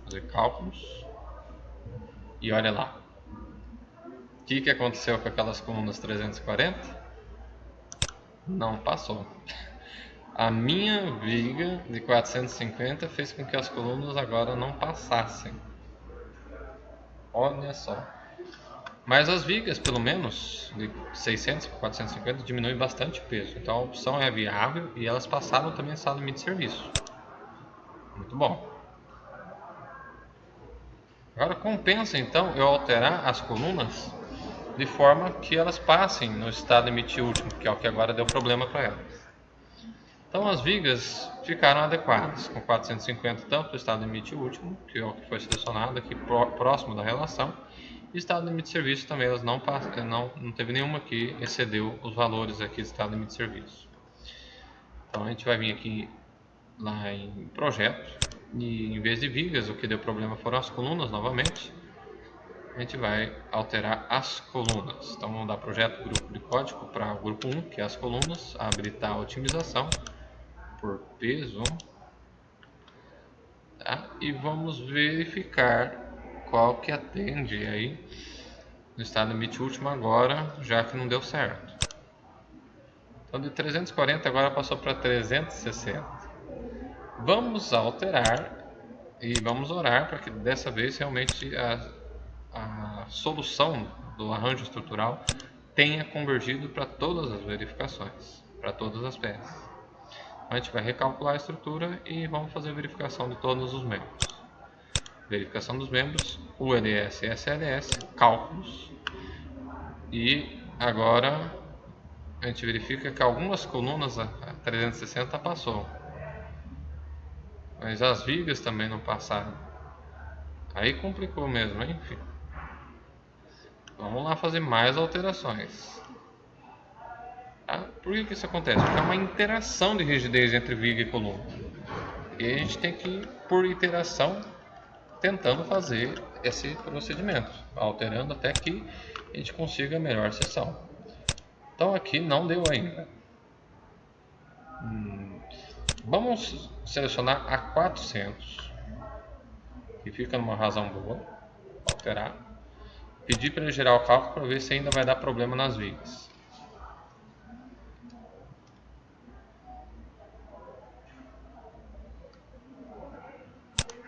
[SPEAKER 1] Fazer cálculos. E olha lá. O que aconteceu com aquelas colunas 340? Não passou. A minha viga de 450 fez com que as colunas agora não passassem. Olha só. Mas as vigas, pelo menos, de 600 para 450, diminuem bastante o peso. Então a opção é viável e elas passaram também a estado limite de serviço. Muito bom. Agora compensa então eu alterar as colunas de forma que elas passem no estado limite último, que é o que agora deu problema para elas. Então as vigas ficaram adequadas, com 450 tanto o estado limite último, que é o que foi selecionado aqui próximo da relação, e estado limite de serviço também, elas não teve nenhuma que excedeu os valores aqui do estado limite de serviço. Então a gente vai vir aqui lá em projeto, e em vez de vigas, o que deu problema foram as colunas novamente. A gente vai alterar as colunas. Então vamos dar projeto grupo de código para o grupo 1, que é as colunas, habilitar a otimização por peso, tá? E vamos verificar qual que atende aí no estado limite último agora, já que não deu certo. Então de 340 agora passou para 360. Vamos alterar e vamos orar para que dessa vez realmente a solução do arranjo estrutural tenha convergido para todas as verificações, para todas as peças. A gente vai recalcular a estrutura e vamos fazer a verificação de todos os membros. Verificação dos membros, ULS e SLS, cálculos. E agora a gente verifica que algumas colunas a 360 passou, mas as vigas também não passaram. Aí complicou mesmo, hein? Enfim. Vamos lá fazer mais alterações. Por que isso acontece? Porque é uma interação de rigidez entre viga e coluna. E a gente tem que ir por iteração tentando fazer esse procedimento, alterando até que a gente consiga a melhor seção. Então aqui não deu ainda. Vamos selecionar a 400, que fica numa razão boa, alterar, pedir para ele gerar o cálculo para ver se ainda vai dar problema nas vigas.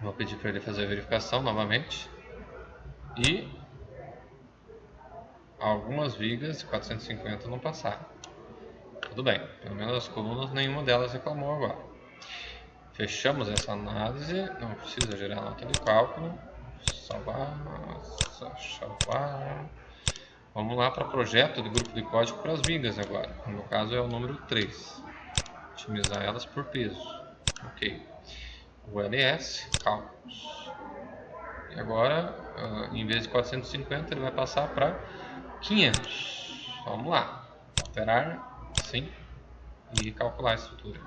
[SPEAKER 1] Vou pedir para ele fazer a verificação novamente. E algumas vigas 450 não passaram. Tudo bem, pelo menos as colunas, nenhuma delas reclamou agora. Fechamos essa análise, não precisa gerar nota de cálculo. Salvar. Vamos lá para projeto de grupo de código para as vigas agora. No caso é o número 3. Otimizar elas por peso. Ok. O LS, cálculos. E agora, em vez de 450, ele vai passar para 500. Vamos lá. Alterar, sim. E calcular a estrutura.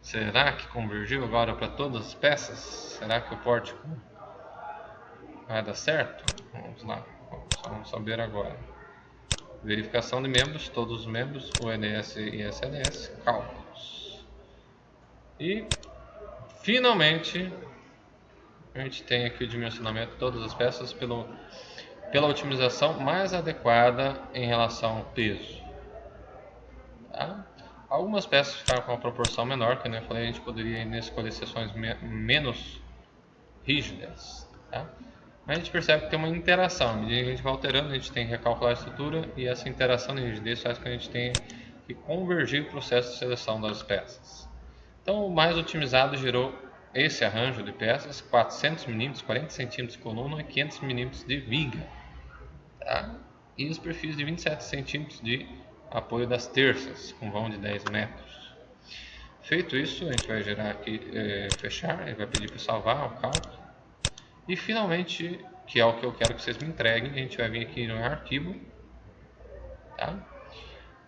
[SPEAKER 1] Será que convergiu agora para todas as peças? Será que o pórtico vai dar certo? Vamos lá. Vamos saber agora. Verificação de membros, todos os membros, ULS e SLS, cálculos. E finalmente a gente tem aqui o dimensionamento de todas as peças pela otimização mais adequada em relação ao peso. Tá? Algumas peças ficaram com uma proporção menor, que eu falei, a gente poderia escolher seções menos rígidas. Tá? Mas a gente percebe que tem uma interação, à medida que a gente vai alterando, a gente tem que recalcular a estrutura, e essa interação de rigidez faz com que a gente tenha que convergir o processo de seleção das peças. Então o mais otimizado gerou esse arranjo de peças, 400 mm, 40 cm de coluna e 500 mm de viga. Tá? E os perfis de 27 cm de apoio das terças, com vão de 10 metros. Feito isso, a gente vai gerar aqui, fechar, ele vai pedir para salvar o cálculo. E finalmente, que é o que eu quero que vocês me entreguem, a gente vai vir aqui no arquivo, tá?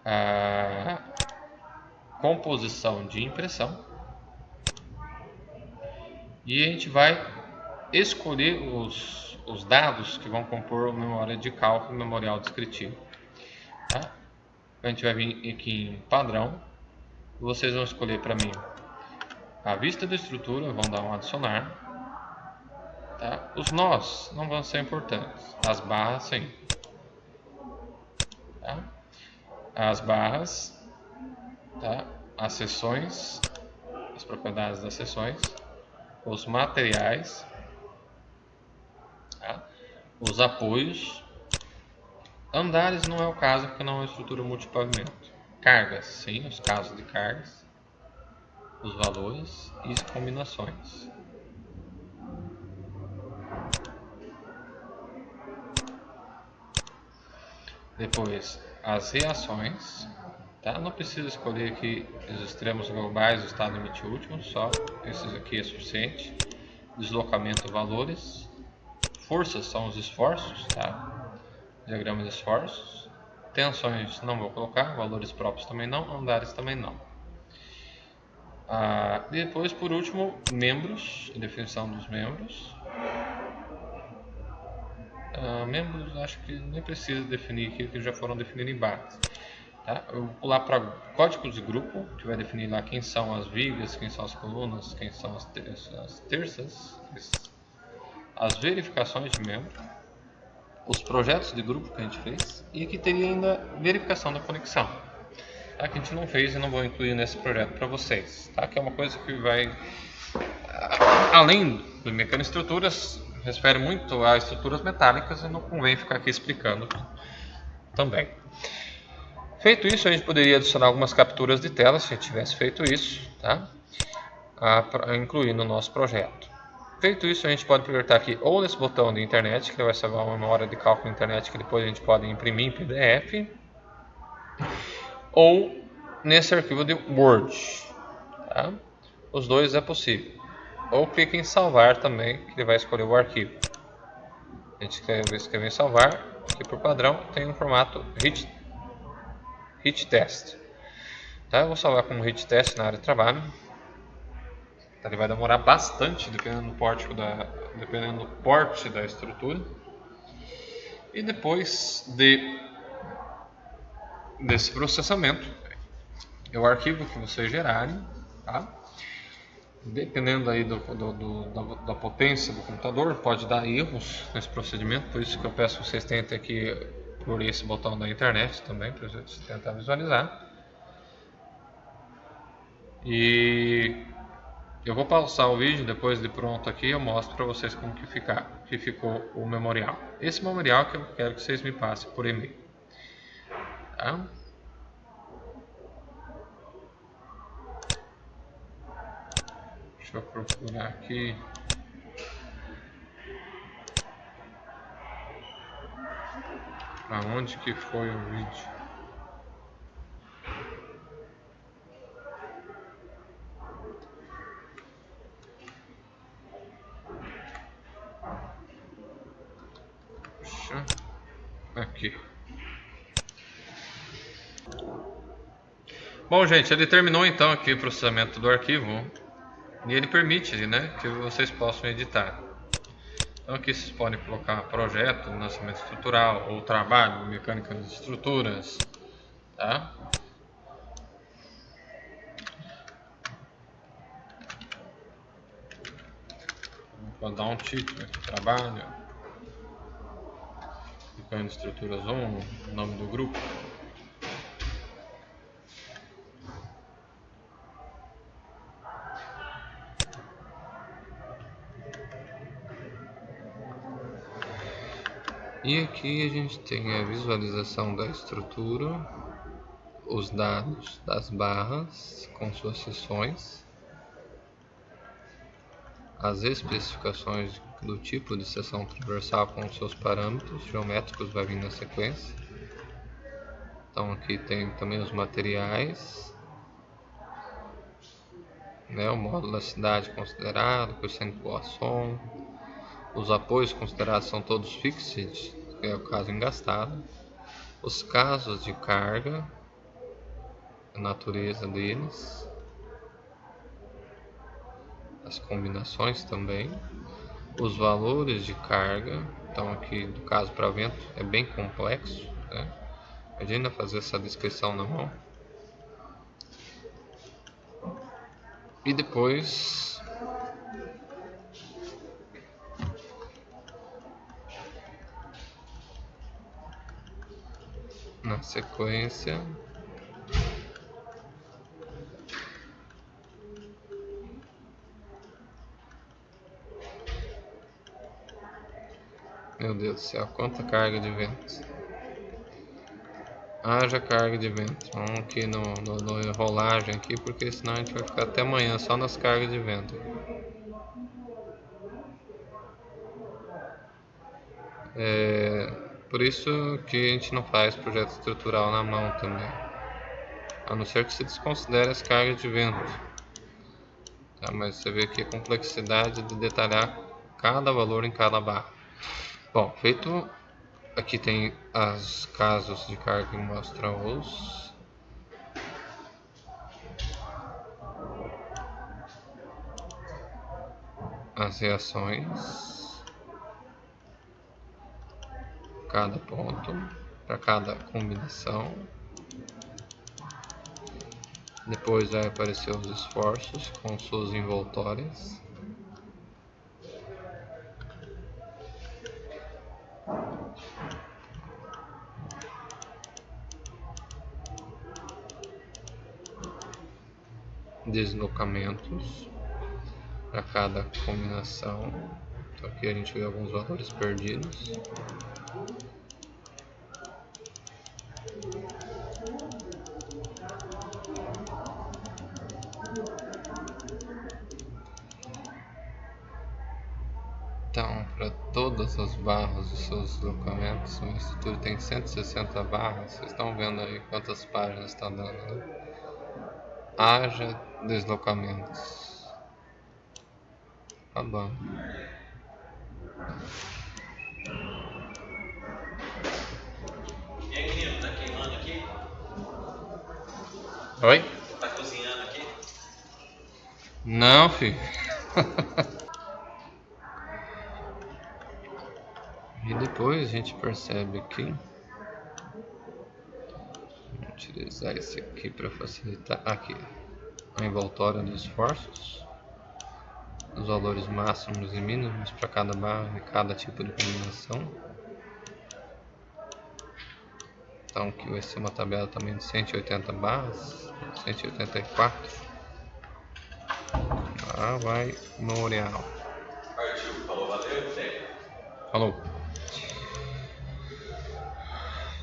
[SPEAKER 1] A composição de impressão. E a gente vai escolher os dados que vão compor a memória de cálculo e memorial descritivo. Tá? A gente vai vir aqui em padrão. Vocês vão escolher para mim a vista da estrutura, vão dar um adicionar. Tá? Os nós não vão ser importantes, as barras sim. Tá? As barras, tá? As seções, as propriedades das seções, os materiais, tá? Os apoios. Andares não é o caso porque não é uma estrutura multipavimento. Cargas, sim, os casos de cargas, os valores e as combinações. Depois, as reações. Tá? Não precisa escolher aqui os extremos globais, o estado limite último, só esses aqui é suficiente. Deslocamento, valores. Forças são os esforços, tá? Diagrama de esforços. Tensões não vou colocar, valores próprios também não, andares também não. Depois, por último, membros, definição dos membros. Membros acho que nem precisa definir aqui, porque já foram definidos embaixo. Tá? Eu vou pular para códigos de grupo, que vai definir lá quem são as vigas, quem são as colunas, quem são as terças, as verificações de membro, os projetos de grupo que a gente fez, e aqui teria ainda verificação da conexão, tá? Que a gente não fez e não vou incluir nesse projeto para vocês, tá? Que é uma coisa que vai, além do mecânico estruturas, refere muito a estruturas metálicas e não convém ficar aqui explicando também. Feito isso, a gente poderia adicionar algumas capturas de tela, se a gente tivesse feito isso, tá? Para incluir no nosso projeto. Feito isso, a gente pode apertar aqui ou nesse botão de internet, que vai salvar uma memória de cálculo na internet, que depois a gente pode imprimir em PDF, ou nesse arquivo de Word, tá? Os dois é possível. Ou clique em salvar também, que ele vai escolher o arquivo. A gente escreve em salvar, que por padrão tem um formato hit test. Tá? Eu vou salvar como hit test na área de trabalho. Tá? Ele vai demorar bastante, dependendo do porte da estrutura. E depois desse processamento, é o arquivo que vocês gerarem, tá? Dependendo aí da potência do computador, pode dar erros nesse procedimento, por isso que eu peço que vocês tentem aqui por esse botão da internet também, para vocês tentar visualizar. E eu vou pausar o vídeo, depois de pronto aqui eu mostro para vocês como que ficou o memorial. Esse memorial que eu quero que vocês me passem por e-mail. Tá? Deixa eu procurar aqui. Aonde que foi o vídeo? Puxa. Aqui. Bom, gente, ele terminou então aqui o processamento do arquivo e ele permite, né, que vocês possam editar. Então aqui vocês podem colocar projeto, lançamento estrutural ou trabalho, mecânica de estruturas, tá? Pode dar um título aqui, trabalho, mecânica de estruturas 1, nome do grupo. E aqui a gente tem a visualização da estrutura, os dados das barras com suas seções, as especificações do tipo de seção transversal com seus parâmetros geométricos vai vir na sequência. Então aqui tem também os materiais, né, o módulo da cidade considerado, percentual som. Os apoios considerados são todos fixed, que é o caso engastado. Os casos de carga, a natureza deles. As combinações também. Os valores de carga. Então aqui, do caso para vento, é bem complexo, né? Imagina fazer essa descrição na mão. E depois na sequência meu Deus do céu, quanta carga de vento. Haja carga de vento. Vamos aqui no enrolagem aqui, porque senão a gente vai ficar até amanhã só nas cargas de vento. por isso que a gente não faz projeto estrutural na mão também, a não ser que se desconsidere as cargas de vento. Tá, mas você vê aqui a complexidade de detalhar cada valor em cada barra. Bom, feito, aqui tem os casos de carga que mostram as reações, cada ponto, para cada combinação. Depois vai aparecer os esforços com suas envoltórias. Deslocamentos para cada combinação. Então aqui a gente vê alguns valores perdidos. Então, para todas as barras dos seus deslocamentos, o Instituto tem 160 barras. Vocês estão vendo aí quantas páginas está dando, né? Haja deslocamentos. Tá bom.
[SPEAKER 2] E aí, menino, tá queimando aqui?
[SPEAKER 1] Oi?
[SPEAKER 2] Tá cozinhando aqui?
[SPEAKER 1] Não, filho. E depois a gente percebe aqui. Vou utilizar esse aqui para facilitar. Aqui, a envoltória dos esforços, os valores máximos e mínimos para cada barra e cada tipo de combinação. Então aqui vai ser uma tabela também de 180 barras, 184. Lá vai memorial.
[SPEAKER 2] Partiu, falou, valeu, Zé.
[SPEAKER 1] Falou.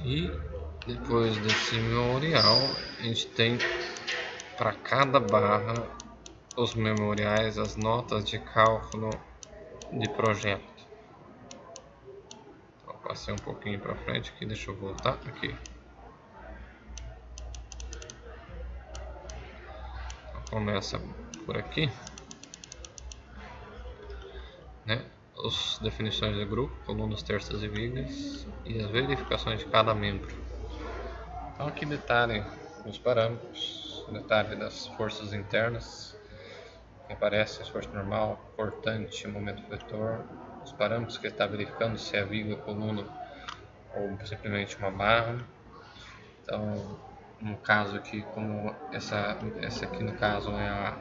[SPEAKER 1] E depois desse memorial, a gente tem para cada barra os memoriais, as notas de cálculo de projeto. Então, passei um pouquinho para frente aqui, deixa eu voltar aqui. Então, começa por aqui, né? As definições de grupo, colunas, terças e vigas e as verificações de cada membro. Então aqui detalhe os parâmetros, detalhe das forças internas que aparece, esforço normal, cortante, momento fletor, os parâmetros que está verificando se é viga, coluna ou simplesmente uma barra. Então no caso aqui, como essa aqui no caso é a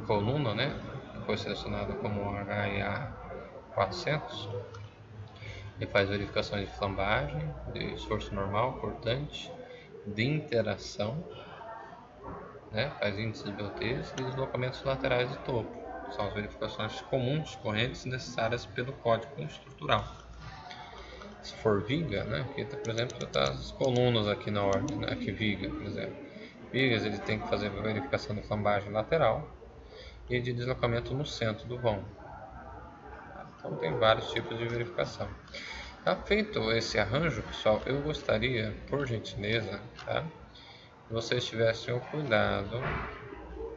[SPEAKER 1] coluna, né, que foi selecionada como HIA 400, ele faz verificações de flambagem, de esforço normal, cortante, de interação, né, faz índices de BOTs e deslocamentos laterais do topo. São as verificações comuns, correntes necessárias pelo código estrutural. Se for viga, né, aqui tá, por exemplo, está as colunas aqui na ordem, né, aqui viga, por exemplo. Vigas ele tem que fazer a verificação de flambagem lateral e de deslocamento no centro do vão. Então tem vários tipos de verificação. Tá feito esse arranjo, pessoal, eu gostaria, por gentileza, tá, que vocês tivessem o cuidado,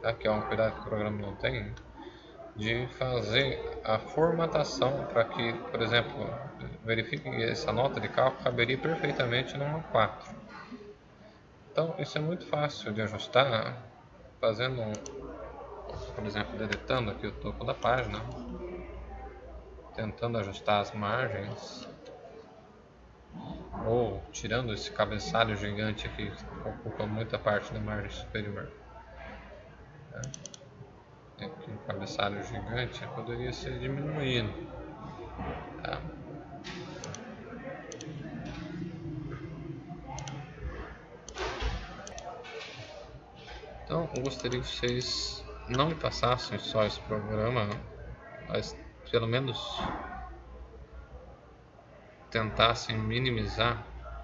[SPEAKER 1] tá, que é um cuidado que o programa não tem, de fazer a formatação para que, por exemplo, verifique que essa nota de cálculo caberia perfeitamente numa 4. Então isso é muito fácil de ajustar, fazendo, por exemplo, deletando aqui o topo da página, tentando ajustar as margens, ou tirando esse cabeçalho gigante aqui que ocupa muita parte da margem superior. Aqui um cabeçalho gigante poderia ser diminuído. Tá? Então eu gostaria que vocês não me passassem só esse programa, mas pelo menos tentassem minimizar,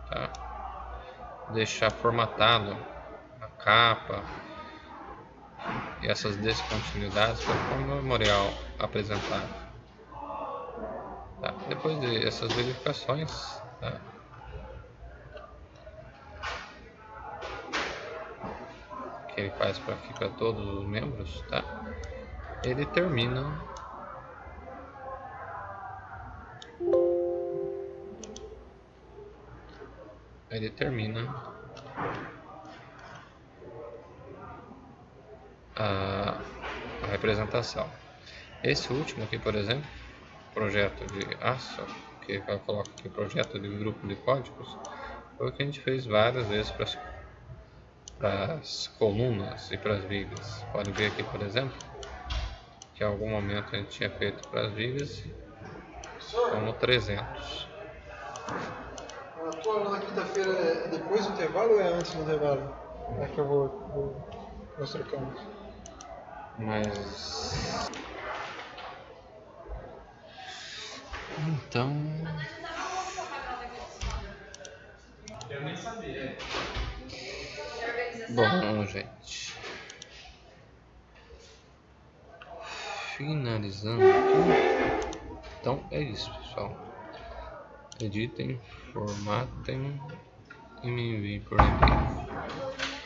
[SPEAKER 1] tá? Deixar formatado a capa e essas descontinuidades para o memorial apresentado. Tá? Depois dessas verificações, tá? Que ele faz aqui para todos os membros, tá? Ele termina a representação. Esse último aqui, por exemplo, projeto de aço, que eu coloco aqui projeto de grupo de códigos, foi o que a gente fez várias vezes para as colunas e para as vigas. Pode ver aqui, por exemplo, que em algum momento a gente tinha feito para as vigas como 300.
[SPEAKER 3] A tua aula na quinta-feira é depois do intervalo ou é antes do intervalo? É que nós trocamos.
[SPEAKER 1] Mas então
[SPEAKER 2] Eu nem sabia.
[SPEAKER 1] bom, gente, finalizando aqui. Então é isso, pessoal. Editem, formatem e me enviem por e-mail.